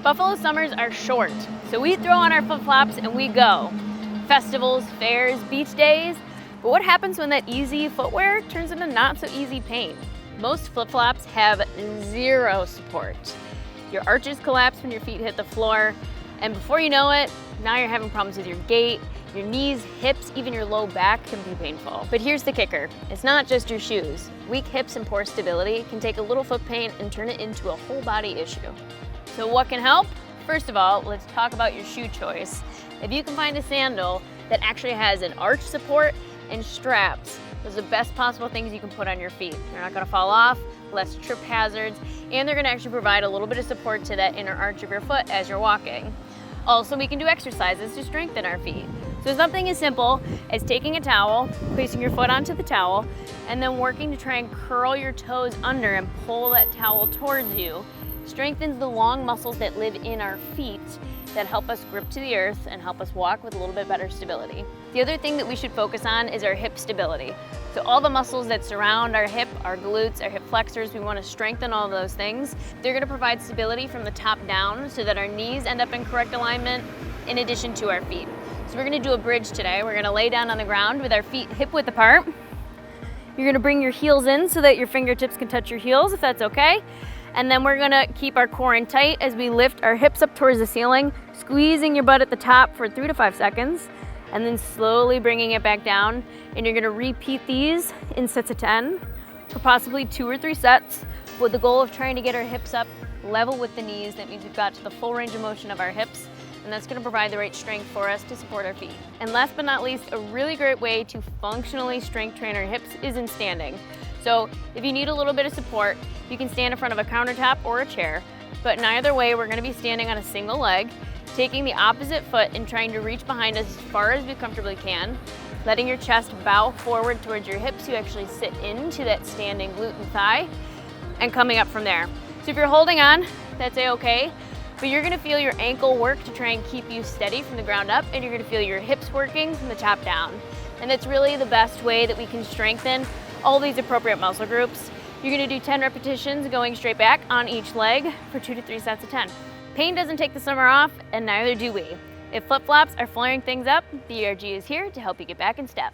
Buffalo summers are short, so we throw on our flip-flops and we go. Festivals, fairs, beach days. But what happens when that easy footwear turns into not so easy pain? Most flip-flops have zero support. Your arches collapse when your feet hit the floor, and before you know it, now you're having problems with your gait, your knees, hips, even your low back can be painful. But here's the kicker, it's not just your shoes. Weak hips and poor stability can take a little foot pain and turn it into a whole body issue. So what can help? First of all, let's talk about your shoe choice. If you can find a sandal that actually has an arch support and straps, those are the best possible things you can put on your feet. They're not gonna fall off, less trip hazards, and they're gonna actually provide a little bit of support to that inner arch of your foot as you're walking. Also, we can do exercises to strengthen our feet. So something as simple as taking a towel, placing your foot onto the towel, and then working to try and curl your toes under and pull that towel towards you, strengthens the long muscles that live in our feet that help us grip to the earth and help us walk with a little bit better stability. The other thing that we should focus on is our hip stability. So all the muscles that surround our hip, our glutes, our hip flexors, we want to strengthen all those things. They're going to provide stability from the top down so that our knees end up in correct alignment in addition to our feet. So we're going to do a bridge today. We're going to lay down on the ground with our feet hip width apart. You're going to bring your heels in so that your fingertips can touch your heels, if that's okay. And then we're gonna keep our core in tight as we lift our hips up towards the ceiling, squeezing your butt at the top for 3 to 5 seconds, and then slowly bringing it back down. And you're gonna repeat these in sets of 10 for possibly 2 or 3 sets with the goal of trying to get our hips up level with the knees. That means we've got to the full range of motion of our hips, and that's gonna provide the right strength for us to support our feet. And last but not least, a really great way to functionally strength train our hips is in standing. So if you need a little bit of support, you can stand in front of a countertop or a chair, but in either way, we're gonna be standing on a single leg, taking the opposite foot and trying to reach behind us as far as we comfortably can, letting your chest bow forward towards your hips. You actually sit into that standing glute and thigh, and coming up from there. So if you're holding on, that's a-okay, but you're gonna feel your ankle work to try and keep you steady from the ground up, and you're gonna feel your hips working from the top down. And it's really the best way that we can strengthen all these appropriate muscle groups. You're gonna do 10 repetitions going straight back on each leg for 2 to 3 sets of 10. Pain doesn't take the summer off, and neither do we. If flip-flops are flaring things up, the ERG is here to help you get back in step.